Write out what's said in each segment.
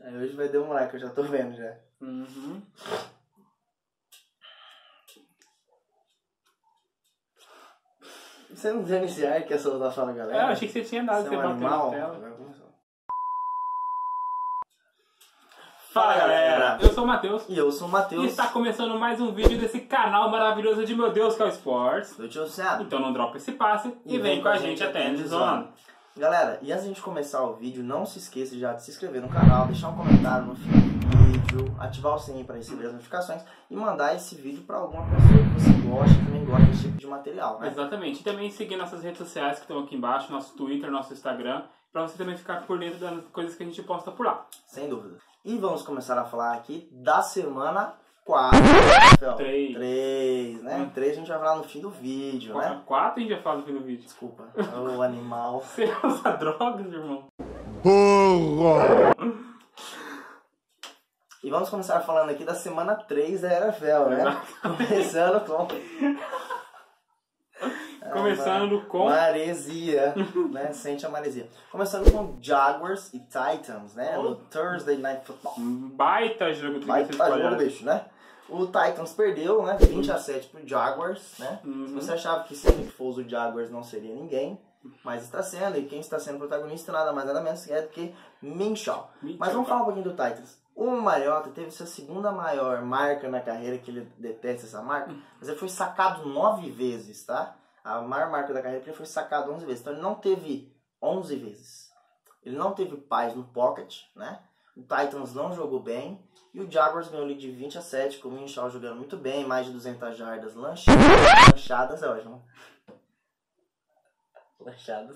Hoje vai demorar, que eu já tô vendo já. Uhum. Você não deu iniciar que essa outra fala, galera? Eu achei que você tinha dado, Você você é um bateu animal? na tela. Agora começou. Fala galera, eu sou o Matheus. E eu sou o Matheus. E está começando mais um vídeo desse canal maravilhoso de meu Deus que é o Sports. Do tio Sam. Então não dropa esse passe e vem com a gente até a endzone. Galera, e antes de a gente começar o vídeo, não se esqueça já de se inscrever no canal, deixar um comentário no final do vídeo, ativar o sininho para receber as notificações e mandar esse vídeo para alguma pessoa que você gosta, que também gosta desse tipo de material, né? Exatamente. E também seguir nossas redes sociais que estão aqui embaixo, nosso Twitter, nosso Instagram, para você também ficar por dentro das coisas que a gente posta por lá. Sem dúvida. E vamos começar a falar aqui da semana 4. 3, né? 3 a gente vai falar no fim do vídeo, né? 4 a gente já fala no fim do vídeo. Desculpa, o animal. Você usa drogas, irmão? Burro! E vamos começar falando aqui da semana 3 da NFL, né? Começando com... Começando com... Maresia, né? Sente a maresia. Começando com Jaguars e Titans, né? No Thursday Night Football. Baita jogo do bicho, né? O Titans perdeu, né? 20-7 pro Jaguars, né? Se você achava que se Nick Foles o Jaguars não seria ninguém, mas está sendo, e quem está sendo protagonista nada mais nada menos é do que Minshew. Mas vamos falar um pouquinho do Titans. O Mariota teve sua segunda maior marca na carreira, que ele detesta essa marca, mas ele foi sacado 9 vezes, tá? A maior marca da carreira que ele foi sacado 11 vezes. Então ele não teve 11 vezes. Ele não teve paz no pocket, né? O Titans não jogou bem. E o Jaguars ganhou ali de 20-7, com o Minshew jogando muito bem, mais de 200 jardas lanchadas, é ótimo. Lanchadas.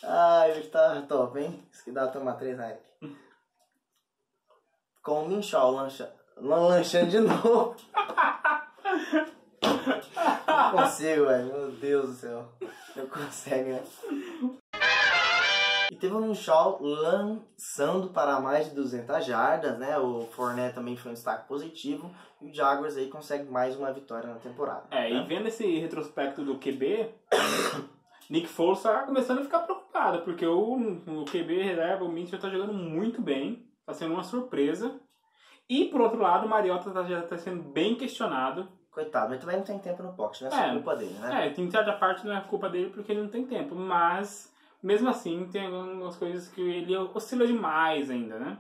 Ai, hoje tá top, hein? Isso que dá pra tomar 3 reais. Com o Minshew lanchando de novo. Não consigo, velho. Meu Deus do céu. Não consegue, né? E teve o Minshew lançando para mais de 200 jardas, né? O Fournette também foi um destaque positivo. E o Jaguars aí consegue mais uma vitória na temporada. Né? E vendo esse retrospecto do QB, Nick Foles tá começando a ficar preocupado, porque o QB reserva, o Minshew tá jogando muito bem, tá sendo uma surpresa. E por outro lado, o Mariota já tá sendo bem questionado. Coitado, mas também não tem tempo no pocket, não é só culpa dele, né? Em certa parte não é culpa dele porque ele não tem tempo, mas mesmo assim tem algumas coisas que ele oscila demais ainda, né?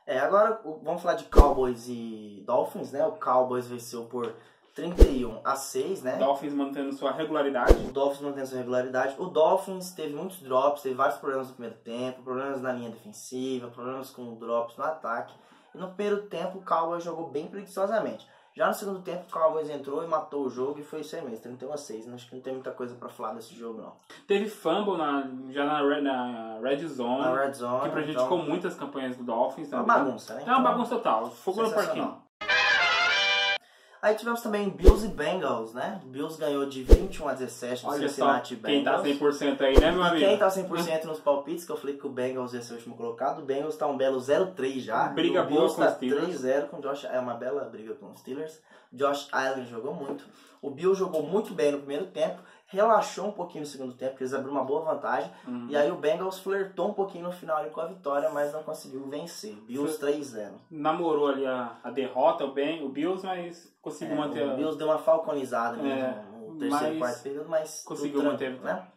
Agora vamos falar de Cowboys e Dolphins, né? O Cowboys venceu por 31-6, né? Dolphins mantendo sua regularidade. O Dolphins mantendo sua regularidade. O Dolphins teve muitos drops, teve vários problemas no primeiro tempo, problemas na linha defensiva, problemas com drops no ataque. E no primeiro tempo o Cowboys jogou bem preguiçosamente. Já no segundo tempo o Cowboys entrou e matou o jogo e foi isso aí mesmo, 31-6. Acho que não tem muita coisa pra falar desse jogo, não. Teve fumble já na Red Zone. Na Red Zone. Que prejudicou muitas campanhas do Dolphins. É uma bagunça, né? É uma bagunça total. Fogo no parquinho. Aí tivemos também Bills e Bengals, né? Bills ganhou de 21-17 no Cincinnati Bengals. Quem tá 100% aí, né, meu amigo? Quem tá 100% nos palpites, que eu falei que o Bengals ia ser o último colocado. O Bengals tá um belo 0-3 já. Briga boa com os Steelers. 3-0 com o Josh. É uma bela briga com os Steelers. Josh Allen jogou muito. O Bills jogou muito bem no primeiro tempo. Relaxou um pouquinho no segundo tempo, porque eles abriram uma boa vantagem. E aí o Bengals flertou um pouquinho no final ali com a vitória, mas não conseguiu vencer. Bills 3-0. Namorou ali a derrota, o Bills, mas conseguiu manter... O Bills deu uma falconizada no terceiro e quarto período, mas conseguiu manter, né?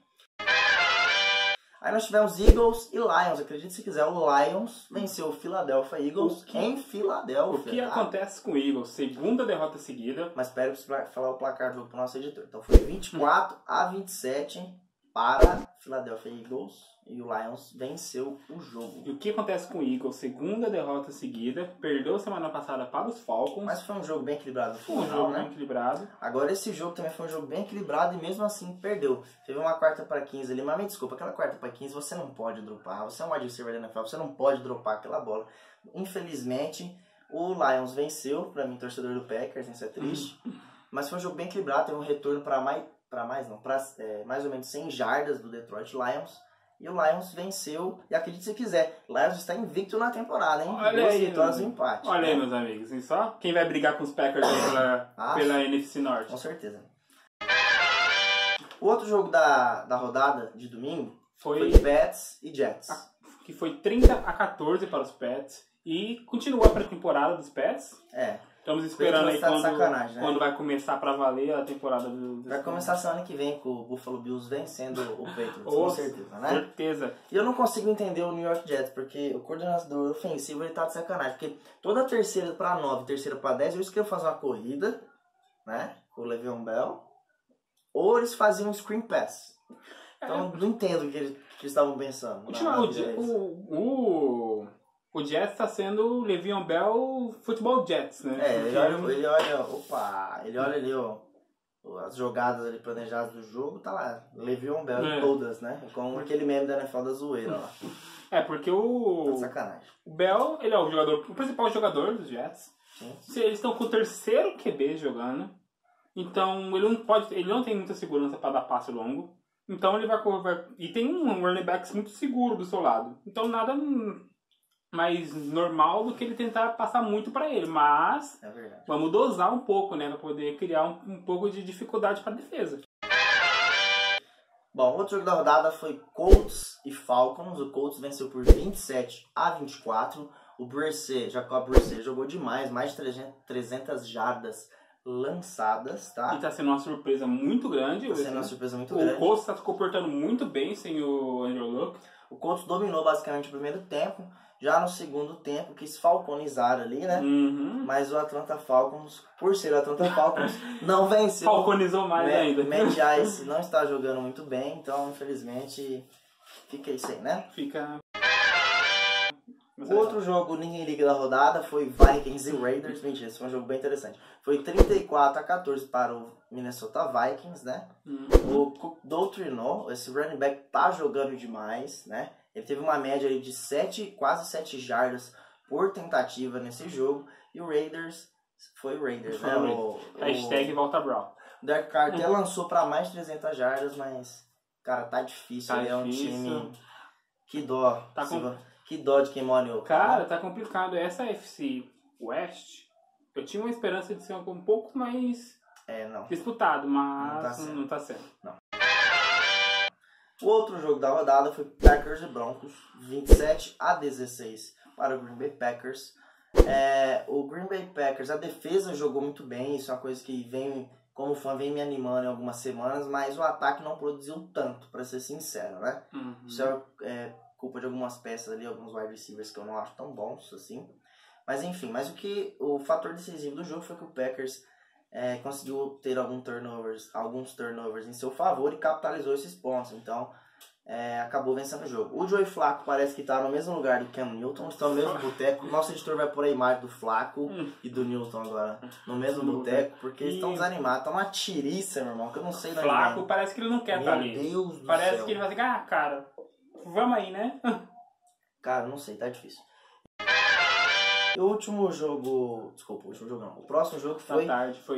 Aí nós tivemos Eagles e Lions. Acredite se quiser, o Lions venceu o Philadelphia Eagles em Filadélfia. O que acontece com o Eagles? Segunda derrota seguida. Mas espera para falar o placar do jogo para o nosso editor. Então foi 24-27 para Philadelphia Eagles. E o Lions venceu o jogo. E o que acontece com o Eagles? Segunda derrota seguida. Perdeu semana passada para os Falcons. Mas foi um jogo bem equilibrado. Foi um jogo bem equilibrado. Agora esse jogo também foi um jogo bem equilibrado e mesmo assim perdeu. Teve uma 4-15 ali, mas me desculpa, aquela 4-15 você não pode dropar. Você é um wide receiver da NFL, você não pode dropar aquela bola. Infelizmente, o Lions venceu, pra mim, torcedor do Packers, isso é triste. Mas foi um jogo bem equilibrado, teve um retorno para mais ou menos 100 jardas do Detroit Lions. E o Lions venceu, e acredite se quiser, o Lions está invicto na temporada, hein? Olha 2 aí, vitórias e um empate. Olha aí, meus amigos. E só quem vai brigar com os Packers pela NFC Norte. Com certeza. O outro jogo da rodada de domingo Foi Pats e Jets. Que foi 30-14 para os Pats. E continua a pré-temporada dos Pats. Estamos esperando aí quando vai começar pra valer a temporada dos Vai começar semana que vem com o Buffalo Bills vencendo o Patriots, com certeza, né? Certeza. E eu não consigo entender o New York Jets, porque o coordenador ofensivo ele tá de sacanagem. Porque toda terceira pra 9, terceira pra 10, eles queriam fazer uma corrida, né? Com o Le'Veon Bell. Ou eles faziam um screen pass. Então não entendo o que eles estavam pensando. O Jets está sendo o Le'Veon Bell Futebol Jets, né? Ele olha ali, ó, as jogadas ali planejadas do jogo, tá lá, Le'Veon Bell todas, né? Com aquele meme da NFL da zoeira lá. Porque tá sacanagem. O Bell, ele é o principal jogador dos Jets. Sim. Eles estão com o terceiro QB jogando, então ele não tem muita segurança para dar passe longo. Então ele vai e tem um running back muito seguro do seu lado. Então nada mais normal do que ele tentar passar muito para ele, mas vamos dosar um pouco, né, para poder criar um pouco de dificuldade para a defesa. Bom, outro jogo da rodada foi Colts e Falcons. O Colts venceu por 27-24. O Jacob Brissett jogou demais, mais de 300 jardas lançadas, tá? E tá sendo uma surpresa muito grande. O Colts está se comportando muito bem sem o Andrew Luck. O Colts dominou basicamente o primeiro tempo. Já no segundo tempo, quis falconizar ali, né? Mas o Atlanta Falcons, por ser o Atlanta Falcons, não venceu. Falconizou mais ainda. Matt Ice não está jogando muito bem, então, infelizmente, fica isso aí, né? O outro jogo, ninguém liga da rodada, foi Vikings e Raiders. Mentira, esse foi um jogo bem interessante. Foi 34-14 para o Minnesota Vikings, né? O Doutrineau, esse running back tá jogando demais, né? Ele teve uma média aí de quase 7 jardas por tentativa nesse jogo. E o Raiders, foi o Raiders, né? Hashtag Volta Brown. O Derek Carr até lançou para mais de 300 jardas, mas, cara, tá difícil. Ele é um time... Que dó. Que dó de quem mora em outro. Cara, tá complicado. Essa FC West, eu tinha uma esperança de ser um pouco mais disputado, mas não tá sendo. Não. O outro jogo da rodada foi Packers e Broncos, 27-16 para o Green Bay Packers. O Green Bay Packers, a defesa jogou muito bem, isso é uma coisa que como fã, vem me animando em algumas semanas, mas o ataque não produziu tanto, para ser sincero, né? Isso é culpa de algumas peças ali, alguns wide receivers que eu não acho tão bons assim. Mas enfim, o fator decisivo do jogo foi que o Packers conseguiu ter alguns turnovers em seu favor e capitalizou esses pontos. Então, acabou vencendo o jogo. O Joey Flacco parece que está no mesmo lugar do Cam Newton, estão no mesmo boteco. Nosso editor vai pôr a imagem do Flacco e do Newton agora no mesmo boteco, porque eles estão desanimados. Estão uma tiriça, meu irmão, que eu não sei da Flacco parece que ele não quer estar ali. Meu Deus do parece céu. Que ele vai dizer, cara, vamos aí, né? Cara, não sei, tá difícil. E o último jogo... Desculpa, o último jogo não. O próximo jogo foi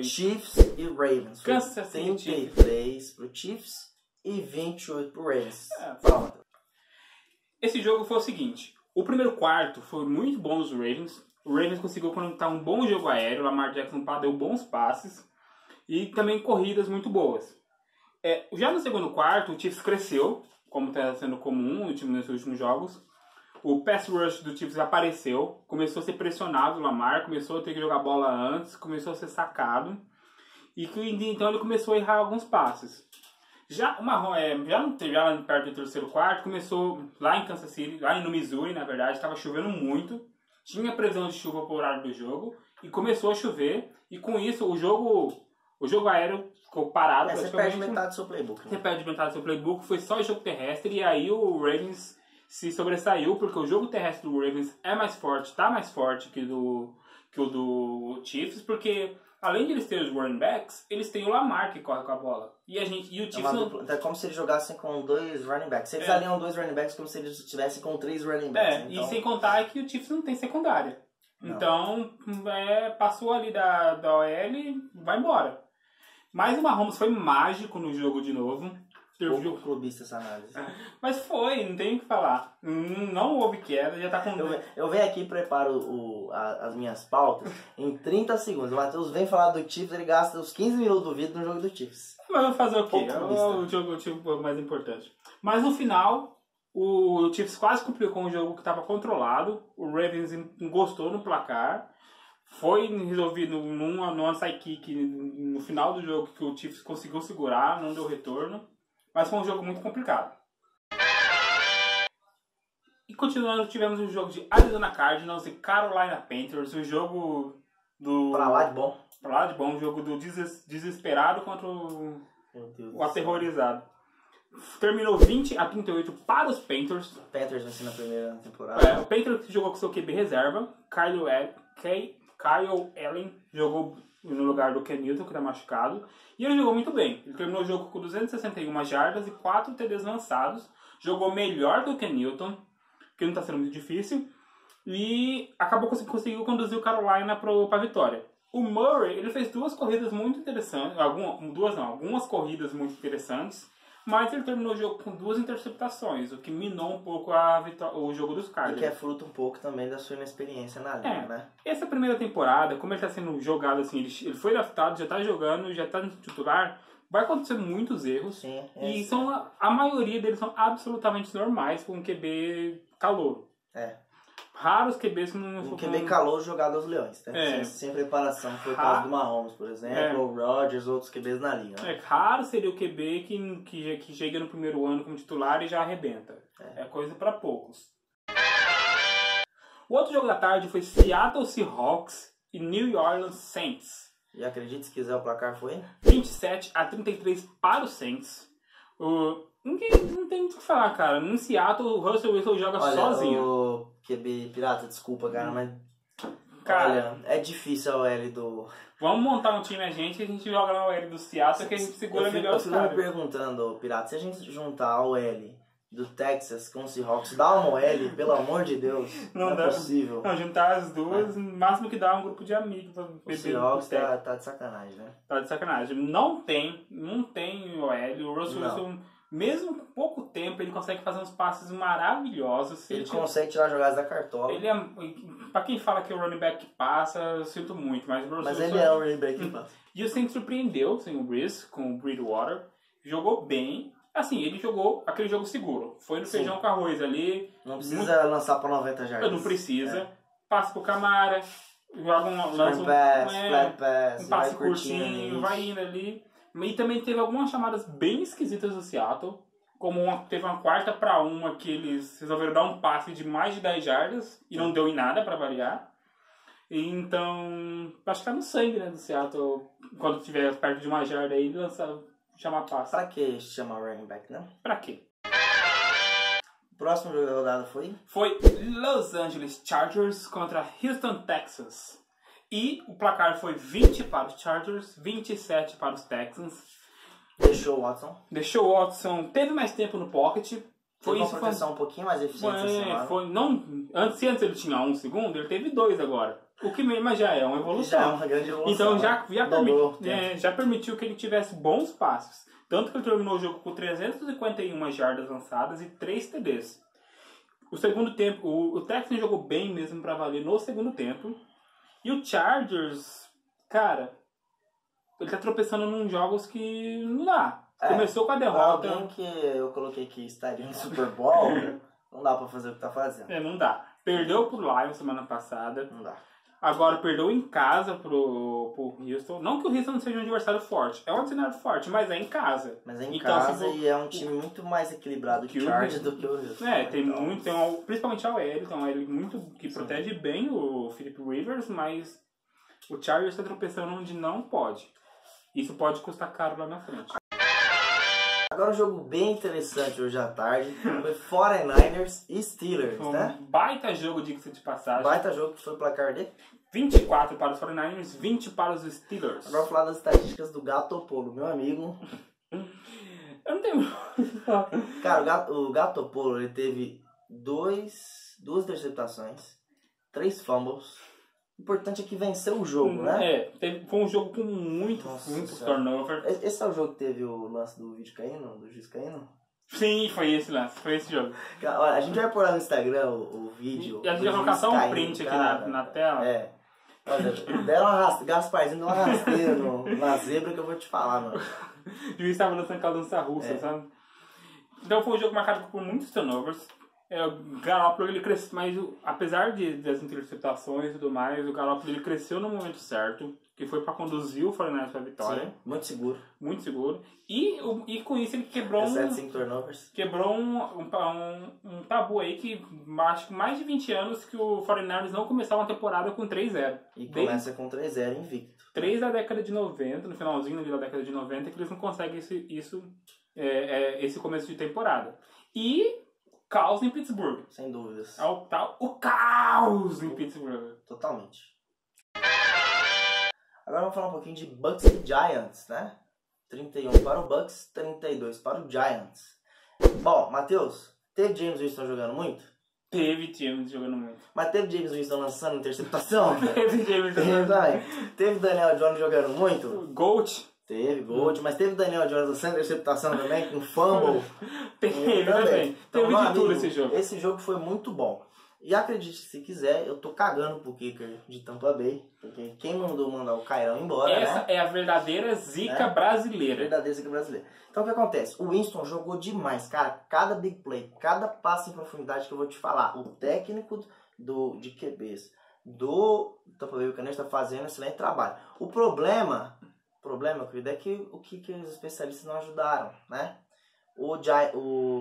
Chiefs e Ravens. Kansas City 33 pro Chiefs e 28 pro Ravens. Fala. Esse jogo foi o seguinte. O primeiro quarto foi muito bom dos Ravens. O Ravens conseguiu conectar um bom jogo aéreo. O Lamar Jackson deu bons passes. E também corridas muito boas. Já no segundo quarto, o Chiefs cresceu, como está sendo comum nesses últimos jogos. O pass rush do Chiefs apareceu, começou a ser pressionado o Lamar, começou a ter que jogar bola antes, começou a ser sacado. E então ele começou a errar alguns passes. Já perto do terceiro quarto, começou lá em Kansas City, lá no Missouri, na verdade, estava chovendo muito. Tinha previsão de chuva para o horário do jogo e começou a chover. E com isso o jogo aéreo ficou parado. Você perde metade do seu playbook. Né? Você perde metade do seu playbook, foi só jogo terrestre e aí o Ravens se sobressaiu, porque o jogo terrestre do Ravens é mais forte, tá mais forte que o do Chiefs, porque além de eles terem os running backs, eles têm o Lamar que corre com a bola. E o Chiefs é como se eles jogassem com 2 running backs. Se eles alinham 2 running backs, como se eles estivessem com 3 running backs. Então... E sem contar que o Chiefs não tem secundária. Não. Então, passou ali da OL e vai embora. Mas o Mahomes foi mágico no jogo de novo. Pouco clubista essa análise. Mas foi, não tem o que falar. Não houve queda, já tá com... Eu venho aqui e preparo as minhas pautas em 30 segundos. O Matheus vem falar do Chiefs, ele gasta os 15 minutos do vídeo no jogo do Chiefs. Mas vou fazer o quê? Ponto de É vista. o jogo mais importante. Mas no final, o Chiefs quase cumpriu com o jogo que estava controlado. O Ravens encostou no placar. Foi resolvido num onside kick no final do jogo que o Chiefs conseguiu segurar, não deu retorno. Mas foi um jogo muito complicado. E continuando, tivemos um jogo de Arizona Cardinals e Carolina Panthers. O jogo do... Pra lá de bom. Pra lá de bom, um jogo do desesperado contra o aterrorizado. Terminou 20-38 para os Panthers. Panthers vencendo na primeira temporada. O Panthers jogou com seu QB reserva. Kyle Allen jogou no lugar do Ken Newton, que está machucado. E ele jogou muito bem. Ele terminou o jogo com 261 jardas e 4 TDs lançados. Jogou melhor do que o Ken Newton, que não está sendo muito difícil. E acabou conseguiu conduzir o Carolina para a vitória. O Murray, ele fez duas corridas muito interessantes. Algumas corridas muito interessantes. Mas ele terminou o jogo com 2 interceptações, o que minou um pouco o jogo dos Cardinals. E que é fruto um pouco também da sua inexperiência na liga, né? Essa primeira temporada, como ele está sendo jogado assim, ele foi draftado, já está jogando, já está no titular, vai acontecer muitos erros. Sim, e a maioria deles são absolutamente normais com um QB calouro. Raros QBs que não... Um QB calor jogado aos leões, né? Sem preparação. Foi o caso do Mahomes, por exemplo, ou Rodgers, outros QBs na liga. Né? Raro seria o QB que chega no primeiro ano como titular e já arrebenta. É coisa para poucos. O outro jogo da tarde foi Seattle Seahawks e New Orleans Saints. E acredite se quiser, o placar foi? 27-33 para os Saints. Não tem muito o que falar, cara. No Seattle, o Russell Wilson joga sozinho. O QB Pirata, desculpa, cara, mas... Cara, olha, é difícil a OL do... Vamos montar um time a gente joga na OL do Seattle que a gente segura melhor os caras. Eu fico me perguntando, Pirata, se a gente juntar a OL do Texas com o Seahawks, dá uma OL, pelo amor de Deus. Não é possível. Não, juntar as duas, no máximo que dá um grupo de amigos. O Seahawks tá de sacanagem, né? Tá de sacanagem. Não tem OL. O Russell Wilson, mesmo com pouco tempo, ele consegue fazer uns passes maravilhosos. Ele consegue tirar jogadas da cartola. Pra quem fala que o running back passa, eu sinto muito. Mas ele é o running back que passa. E o Saints surpreendeu sem o Breeze, com o Bridgewater. Jogou bem. Assim, ele jogou aquele jogo seguro. Foi no feijão com arroz ali. Não precisa lançar pra 90 jardas. Não precisa. Passa pro Camara. Joga flat pass, um passe curtinho, vai indo ali. E também teve algumas chamadas bem esquisitas do Seattle. Como teve uma 4ª que eles resolveram dar um passe de mais de 10 jardas. E não deu em nada pra variar. Então, acho que tá no sangue, né, do Seattle. Quando tiver perto de uma jarda aí, chamar passe. Pra que chamar running back, não? Pra quê? O próximo jogo da rodada foi? Foi Los Angeles Chargers contra Houston Texans. E o placar foi 20 para os Chargers, 27 para os Texans. Deixou o Watson. Teve mais tempo no pocket. Foi uma proteção um pouquinho mais eficiente essa semana. Se antes ele tinha 1 segundo, ele teve 2 agora. O que mas já é uma evolução. Já é uma grande evolução. Então já permitiu que ele tivesse bons passos. Tanto que ele terminou o jogo com 351 jardas lançadas e 3 TDs. O segundo tempo, o Texans jogou bem mesmo pra valer no segundo tempo. E o Chargers, cara, ele tá tropeçando em jogos que não dá. Começou com a derrota. Alguém que eu coloquei que estaria no Super Bowl, não dá pra fazer o que tá fazendo. Não dá. Perdeu pro Lions semana passada. Não dá. Agora perdeu em casa pro Houston. Não que o Houston não seja um adversário forte. É um adversário forte, mas é em casa. Mas é em casa e é um time muito mais equilibrado que o Chargers do que o Houston. Principalmente a OL. Então, a OL muito que protege bem o Philip Rivers, mas o Chargers está tropeçando onde não pode. Isso pode custar caro lá na frente. Agora um jogo bem interessante hoje à tarde foi 49ers e Steelers, né? Baita jogo, diga-se de passagem. Baita jogo que foi o placar de 24 para os 49ers, 20 para os Steelers. Agora vou falar das estatísticas do Garoppolo, meu amigo. Eu não tenho... Cara, o Garoppolo, ele teve 2 interceptações, 3 fumbles. O importante é que venceu o jogo, né? Foi um jogo com muitos turnover. Esse é o jogo que teve o lance do vídeo caindo, do juiz caindo? Sim, foi esse lance, foi esse jogo. Olha, a gente vai pôr lá no Instagram o vídeo. E a gente vai colocar só um print aqui na tela. Olha, Gasparzinho deu uma rasteira na zebra que eu vou te falar, mano. O juiz estava dançando aquela dança russa, sabe? Então foi um jogo marcado por muitos turnovers. O Garoppolo, ele cresceu, mas apesar das interceptações e tudo mais, o Garoppolo ele cresceu no momento certo, que foi para conduzir o 49ers para a vitória. Sim, muito seguro. Muito seguro. E com isso ele quebrou turnovers. Quebrou um tabu aí que acho que mais de 20 anos que o 49ers não começava uma temporada com 3-0. E começa com 3-0 invicto. 3 da década de 90, no finalzinho da década de 90, que eles não conseguem esse começo de temporada. E caos em Pittsburgh. Sem dúvidas. O caos em Pittsburgh. Totalmente. Agora vamos falar um pouquinho de Bucks e Giants, né? 31 para o Bucks, 32 para o Giants. Bom, Matheus, teve James Winston jogando muito? Teve James jogando muito. Mas teve James Winston lançando interceptação? Teve James jogando muito. Teve Daniel Jones jogando muito? Gold. Teve Gold, mas teve Daniel Jones lançando interceptação também, com fumble. Teve também. Então, teve de tudo esse jogo. Esse jogo foi muito bom. E acredite se quiser, eu tô cagando pro kicker de Tampa Bay. Porque quem mandou mandar o Cairão embora, Essa é a verdadeira zica brasileira. Verdadeira zica brasileira. Então o que acontece? O Winston jogou demais, cara. Cada big play, cada passe em profundidade que eu vou te falar. O técnico de QBs do Tampa Bay Buccaneers tá fazendo um excelente trabalho. O problema, querido, é que os especialistas não ajudaram, né? O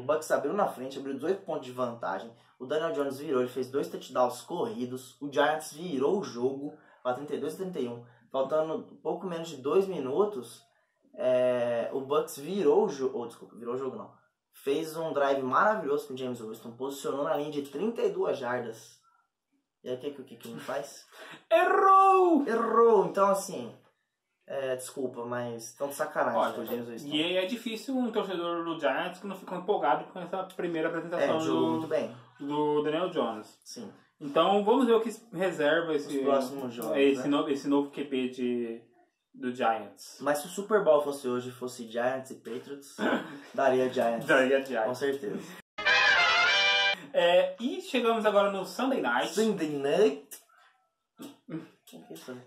Bucks abriu na frente, abriu 18 pontos de vantagem. O Daniel Jones virou, ele fez 2 touchdowns corridos. O Giants virou o jogo para 32-31. Faltando pouco menos de 2 minutos, o Bucks virou o jogo. Virou o jogo não. Fez um drive maravilhoso com o James Winston, posicionou na linha de 32 jardas. E aí o que ele faz? Errou! Então assim... desculpa, mas estão de sacanagem com o James Winston. E é difícil um torcedor do Giants que não fica empolgado com essa primeira apresentação muito bem. do Daniel Jones. Sim. Então vamos ver o que reserva esse próximos jogos, esse novo QB do Giants. Mas se o Super Bowl fosse hoje, fosse Giants e Patriots, daria Giants. Daria Giants. Com certeza. E chegamos agora no Sunday Night.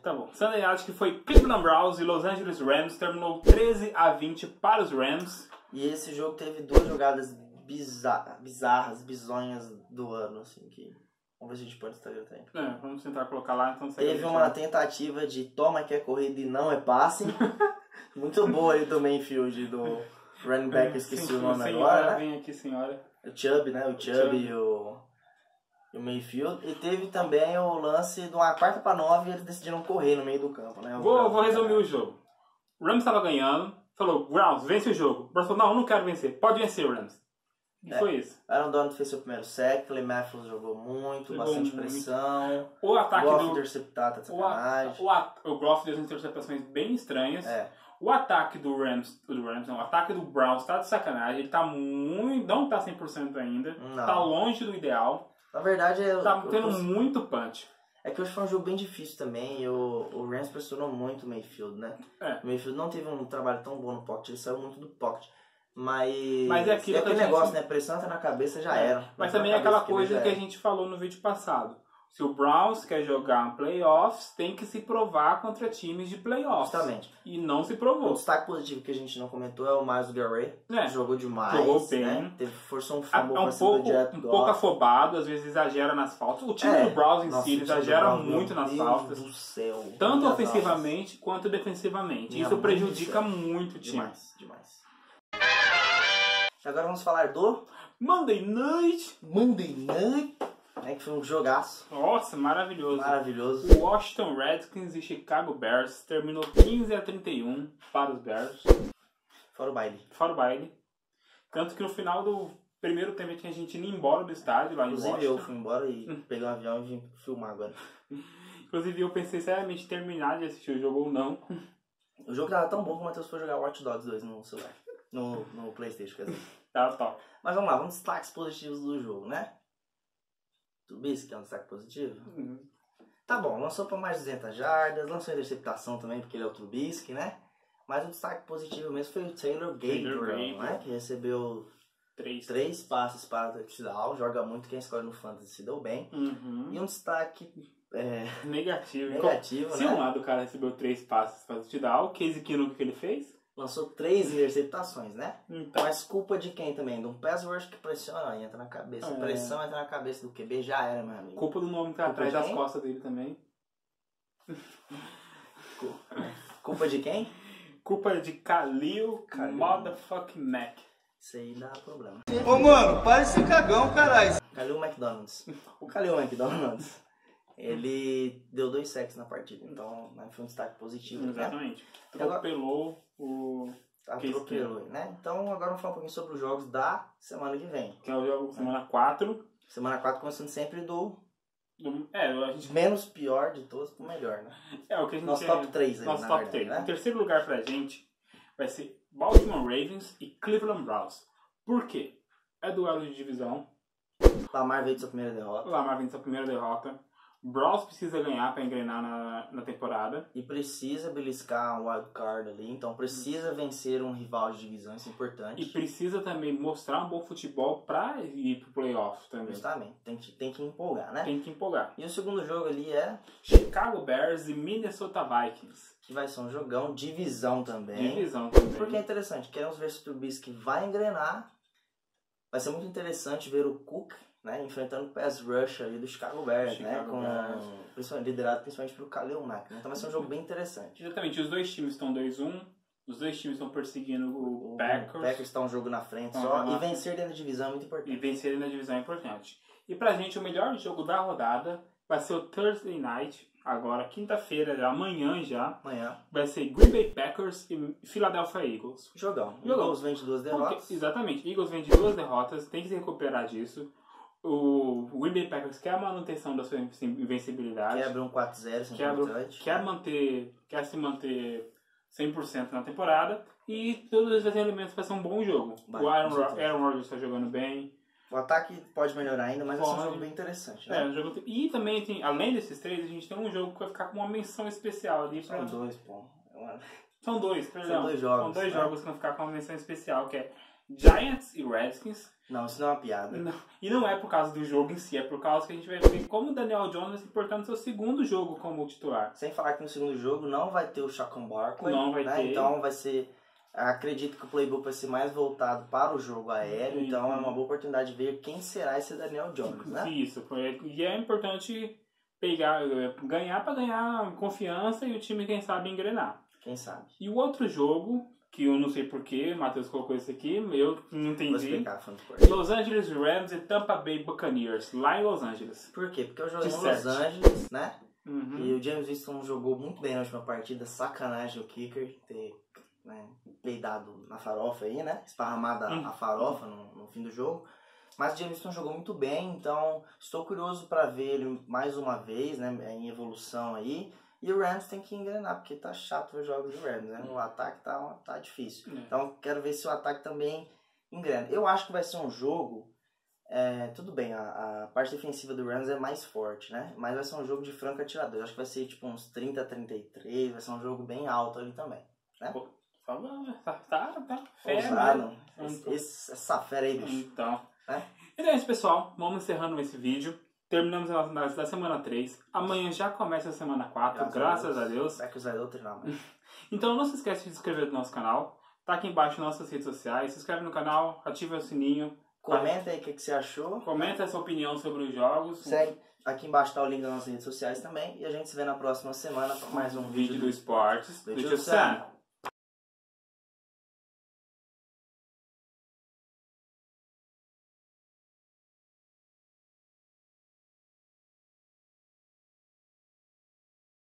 Tá bom. Sunday Night, que foi Cleveland Browns e Los Angeles Rams, terminou 13-20 para os Rams. E esse jogo teve 2 jogadas bizarras, bizonhas do ano, assim, que... Vamos ver se a gente pode estar também. Vamos tentar colocar lá, então. Teve uma tentativa de toma que é corrida e não é passe. Muito boa ali do Mayfield, do running back, esqueci o nome agora, né? Vem aqui, senhora. O Chubb, né? O Chubb e o Mayfield. E teve também o lance de uma 4-9 e eles decidiram correr no meio do campo, né? Vou resumir o jogo. O Rams estava ganhando, falou, Browns, vence o jogo. O Browns falou, não quero vencer. Pode vencer o Rams. E foi isso. Aaron Donald fez seu primeiro sack, Clay Matthews jogou muito, bastante pressão. O ataque Goff interceptado, tá de sacanagem. O Goff deu interceptações bem estranhas. O ataque do Rams, o ataque do Browns tá de sacanagem. Ele tá não tá 100% ainda. Não. Tá longe do ideal. Na verdade, tá tendo muito punch. É que hoje foi um jogo bem difícil também e o Rams pressionou muito o Mayfield, né? O Mayfield não teve um trabalho tão bom no pocket, ele saiu muito do pocket. Mas é aquele negócio, né? Pressão tá na cabeça, já era. Mas também é aquela coisa que a gente falou no vídeo passado. Se o Browns quer jogar playoffs, tem que se provar contra times de playoffs. Justamente. E não se provou. O destaque positivo que a gente não comentou é o Miles Garrett. Jogou demais. Jogou bem. Né? Forçou um fumble pra cima do Jared Goff. Um pouco afobado, às vezes exagera nas faltas. O time do Browns em si exagera muito nas faltas. Meu Deus do céu. Tanto ofensivamente quanto defensivamente. Isso prejudica muito o time. Demais. Agora vamos falar do Monday Night. Que foi um jogaço. Nossa, maravilhoso. Maravilhoso. Washington Redskins e Chicago Bears terminou 15-31 para os Bears. Fora o baile. Tanto que no final do primeiro tempo tinha gente indo embora do estádio lá em Washington. Inclusive eu fui embora e peguei um avião e vim filmar agora. Inclusive eu pensei seriamente em terminar de assistir o jogo ou não. O jogo tava tão bom que o Matheus foi jogar Watch Dogs 2 no celular. No PlayStation, quer dizer. Tá top. Mas vamos lá, vamos destaques positivos do jogo, né? Trubisky é um destaque positivo? Tá bom, lançou para mais de 200 jardas, lançou interceptação também, porque ele é o Trubisky, né? Mas o destaque positivo mesmo foi o Taylor Gabriel, né? Que recebeu 3 passes para touchdown, joga muito, quem escolhe no Fantasy se deu bem. E um destaque negativo, né? Se um lado o cara recebeu 3 passes para touchdown, o Case Keenum que ele fez? lançou 3 interceptações, né? Então. Mas culpa de quem também? De um pass rush que pressiona, entra na cabeça. Pressão entra na cabeça do QB, já era, meu amigo. Culpa do nome que tá atrás das costas dele também. Culpa de quem? Culpa de Khalil Motherfucking Mack. Isso aí dá problema. Ô, mano, para de ser cagão, caralho. Khalil McDonald's. O Khalil McDonald's, ele deu 2 sacks na partida. Então, foi um destaque positivo. Exatamente. Né? Atropelou o... Atropelou, né? Então, agora vamos falar um pouquinho sobre os jogos da semana que vem. Que é o jogo semana 4. Semana 4 começando sempre a gente... menos pior de todos pro melhor, né? É o que a gente... Nosso top 3 aí, nosso na top verdade, 3. né? Em terceiro lugar pra gente vai ser Baltimore Ravens e Cleveland Browns. Por quê? É duelo de divisão. Lamar veio de sua primeira derrota. Lamar vem de sua primeira derrota. Browns precisa ganhar para engrenar na temporada. E precisa beliscar um wildcard ali. Então precisa vencer um rival de divisão, isso é importante. E precisa também mostrar um bom futebol para ir pro playoff também. Justamente. Tem que empolgar, né? Tem que empolgar. E o segundo jogo ali é Chicago Bears e Minnesota Vikings. Que vai ser um jogão, divisão também. Divisão também. Porque é interessante, queremos ver se o Trubisky vai engrenar. Vai ser muito interessante ver o Cook, né, enfrentando o pass rush ali do Chicago Bears, né, liderado principalmente pelo Khalil Mack. Né? Então vai ser um jogo bem interessante. Exatamente, os dois times estão 2-1, os dois times estão perseguindo o Packers. O Packers está um jogo na frente só, e vencer dentro da divisão é muito importante. E vencer na divisão é importante. E pra gente, o melhor jogo da rodada vai ser o Thursday Night, agora, quinta-feira, amanhã já. Amanhã. Vai ser Green Bay Packers e Philadelphia Eagles. Jogão. Eagles vem de 2 derrotas. Exatamente. Eagles vem de 2 derrotas, tem que se recuperar disso. O Green Bay Packers quer a manutenção da sua invencibilidade. Quebra um 4-0, quer se manter 100% na temporada. E todos os elementos para ser um bom jogo. O Aaron Rodgers está jogando bem. O ataque pode melhorar ainda, mas vai ser um jogo bem interessante, né? E também, tem, além desses 3, a gente tem um jogo que vai ficar com uma menção especial ali. São 2, pô. São 2, perdão. São 2 jogos. São 2 jogos que vão ficar com uma menção especial, que é Giants e Redskins. Não, isso não é uma piada. Não. E não é por causa do jogo em si, é por causa que a gente vai ver como o Daniel Jones vai se portar no seu segundo jogo como titular. Sem falar que no segundo jogo não vai ter o Saquon Barkley. Não vai ter. Então vai ser... Acredito que o playbook vai ser mais voltado para o jogo aéreo, então é uma boa oportunidade de ver quem será esse Daniel Jones, né? Isso, e é importante ganhar para ganhar confiança e o time, quem sabe, engrenar. Quem sabe. E o outro jogo, que eu não sei porquê, o Matheus colocou esse aqui, eu não entendi. Vou explicar, Los Angeles Rams e Tampa Bay Buccaneers, lá em Los Angeles. Por quê? Porque eu joguei em Los Angeles, né? E o James Winston jogou muito bem na última partida, sacanagem o kicker ter... peidado na farofa aí, né? Esparramada a farofa no fim do jogo. Mas o Jameson jogou muito bem, então estou curioso para ver ele mais uma vez, né? Em evolução aí. E o Rams tem que engrenar, porque tá chato ver os jogos do Rams, né? O ataque tá difícil. Então quero ver se o ataque também engrena. Eu acho que vai ser um jogo... tudo bem, a parte defensiva do Rams é mais forte, né? Mas vai ser um jogo de franco atirador. Eu acho que vai ser tipo uns 30-33, vai ser um jogo bem alto ali também, né? Tá fera, essa fera aí, bicho. Então é isso, pessoal. Vamos encerrando esse vídeo. Terminamos da semana 3. Amanhã já começa a semana 4, graças a Deus. Então não se esquece de se inscrever no nosso canal. Tá aqui embaixo nas nossas redes sociais. Se inscreve no canal, ativa o sininho. Comenta aí o que você achou. Comenta essa opinião sobre os jogos. Segue. Aqui embaixo tá o link das nossas redes sociais também. E a gente se vê na próxima semana para mais um vídeo do Esportes do Tio Sam.